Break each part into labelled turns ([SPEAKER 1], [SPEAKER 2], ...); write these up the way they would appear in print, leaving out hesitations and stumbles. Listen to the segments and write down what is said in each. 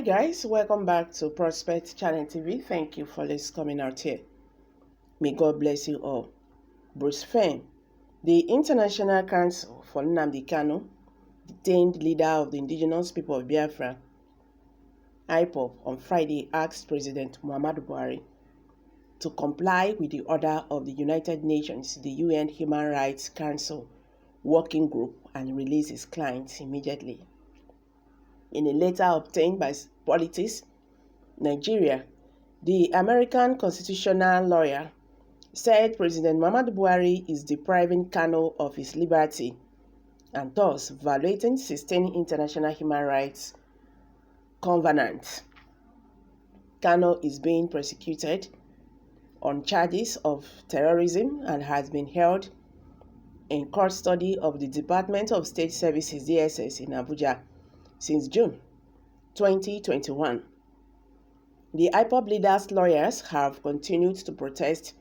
[SPEAKER 1] Hi guys, welcome back to Prospect Channel TV. Thank you for coming out here. May God bless you all. Fein, the International Council for NNAMDI KANU, detained leader of the indigenous people of Biafra, IPOB, on Friday asked President Muhammadu Buhari to comply with the order of the United Nations, the UN Human Rights Council Working Group, and release his clients immediately. In a letter obtained by Politics Nigeria, the American constitutional lawyer said President Muhammadu Buhari is depriving KANU of his liberty and thus violating 16 international human rights covenants. KANU is being prosecuted on charges of terrorism and has been held in custody of the Department of State Services (DSS) in Abuja since June 2021. The IPOB leader's lawyers have continued to protest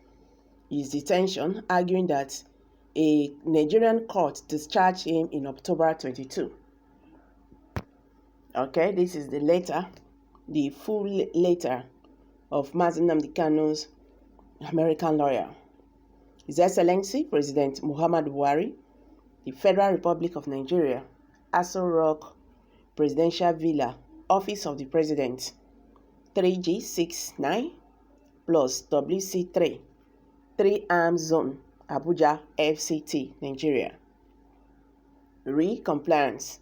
[SPEAKER 1] his detention, arguing that a Nigerian court discharged him in October 22. Okay, this is the letter, the full letter of NNAMDI KANU's American lawyer. His Excellency President Muhammadu Buhari, the Federal Republic of Nigeria, Aso Rock Presidential Villa, Office of the President, 3G69 plus WC3, 3 Zone, Abuja, FCT, Nigeria. Compliance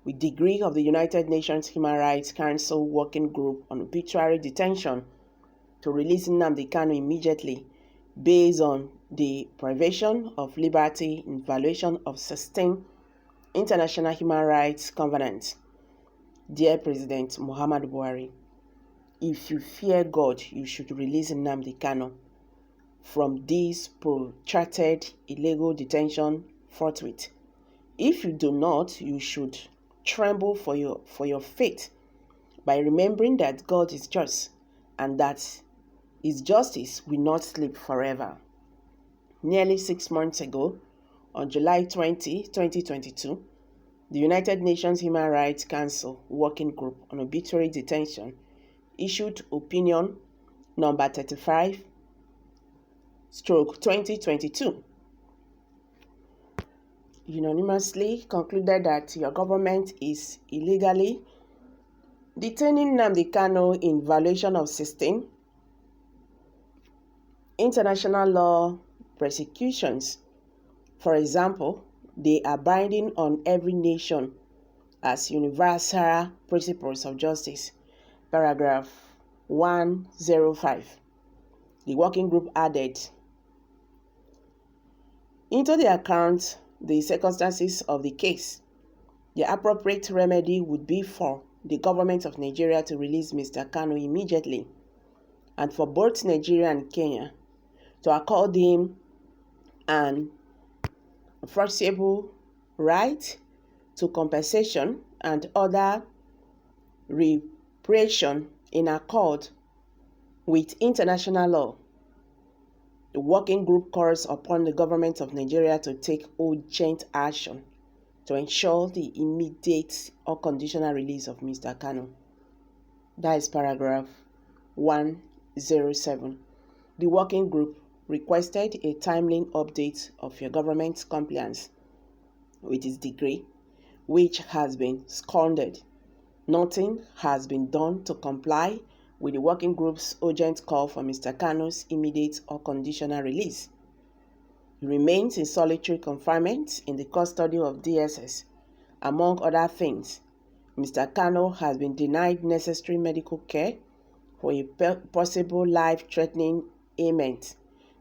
[SPEAKER 1] with degree of the United Nations Human Rights Council Working Group on arbitrary detention to release NNAMDI KANU immediately based on the privation of liberty in violation of 16 international human rights covenants. Dear President Muhammadu Buhari, if you fear God, you should release NNAMDI KANU from this protracted illegal detention forthwith. If you do not, you should tremble for your faith by remembering that God is just and that His justice will not sleep forever. Nearly 6 months ago, on July 20, 2022, the United Nations Human Rights Council Working Group on Arbitrary Detention issued opinion number 35/2022. Unanimously concluded that your government is illegally detaining NNAMDI KANU in violation of 16 international law prosecutions. For example, they are binding on every nation as universal principles of justice. Paragraph 105. The working group added, into the account the circumstances of the case, the appropriate remedy would be for the government of Nigeria to release Mr. KANU immediately, and for both Nigeria and Kenya to accord him an foreseeable right to compensation and other reparation in accord with international law. The working group calls upon the government of Nigeria to take urgent action to ensure the immediate or conditional release of Mr. KANU. That is paragraph 107. The working group requested a timely update of your government's compliance with its decree, which has been squandered. Nothing has been done to comply with the working group's urgent call for Mr. KANU's immediate or conditional release. He remains in solitary confinement in the custody of DSS. Among other things, Mr. KANU has been denied necessary medical care for a possible life-threatening ailment.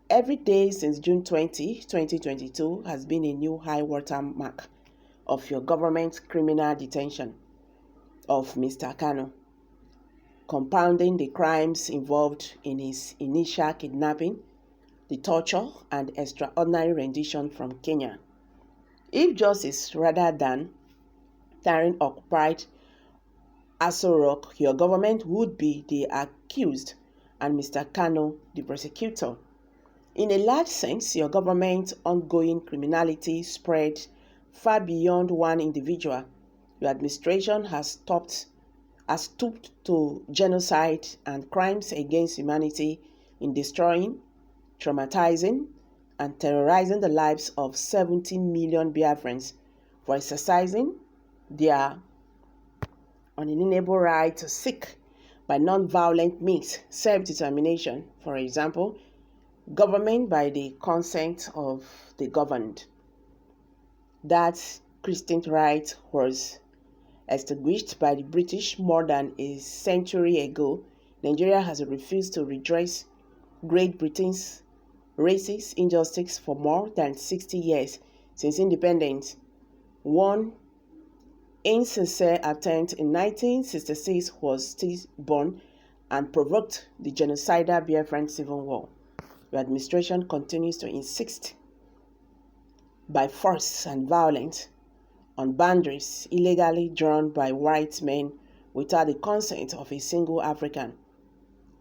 [SPEAKER 1] Every day since June 20, 2022 has been a new high water mark of your government's criminal detention of Mr. KANU, compounding the crimes involved in his initial kidnapping, the torture, and extraordinary rendition from Kenya. If justice rather than tyranny occupied Aso Rock, your government would be the accused and Mr. KANU the prosecutor. In a large sense, your government's ongoing criminality spread far beyond one individual. Your administration has stopped has stooped to genocide and crimes against humanity in destroying, traumatizing, and terrorizing the lives of 17 million Biafrans for exercising their unalienable right to seek by non-violent means self-determination, for example, government by the consent of the governed. That Christian right was established by the British more than a century ago. Nigeria has refused to redress Great Britain's racist injustice for more than 60 years since independence. One insincere attempt in 1966 was stillborn and provoked the genocidal Biafran Civil War. The administration continues to insist by force and violence on boundaries illegally drawn by white men without the consent of a single African.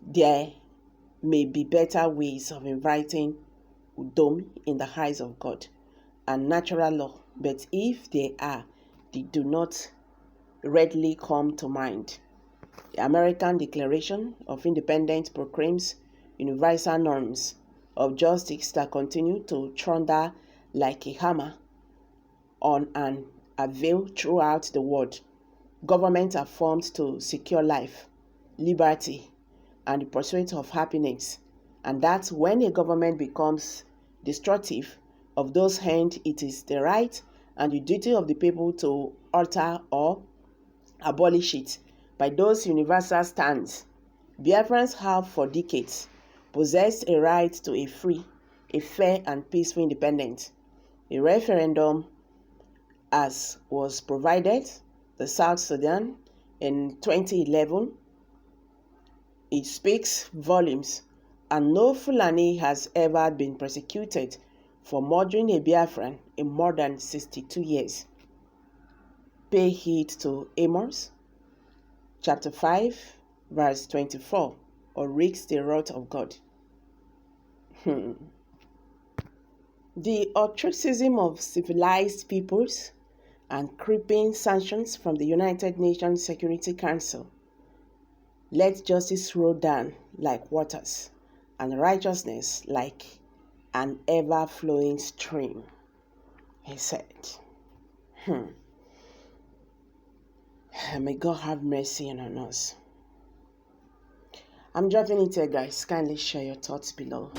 [SPEAKER 1] There may be better ways of inviting Udom in the eyes of God and natural law, but if they are, they do not readily come to mind. The American Declaration of Independence proclaims universal norms of justice that continue to thunder like a hammer on an anvil throughout the world. Governments are formed to secure life, liberty, and the pursuit of happiness. And that when a government becomes destructive of those ends, it is the right and the duty of the people to alter or abolish it by those universal stands. Biafrans have for decades possessed a right to a free, a fair and peaceful independence. A referendum as was provided the South Sudan in 2011. It speaks volumes, and no Fulani has ever been persecuted for murdering a Biafran in more than 62 years. Pay heed to Amos, chapter 5, verse 24, or risk the wrath of God. The ostracism of civilized peoples and creeping sanctions from the United Nations Security Council let justice roll down like waters and righteousness like an ever-flowing stream, he said. May God have mercy on us. I'm dropping it here, guys. Kindly share your thoughts below.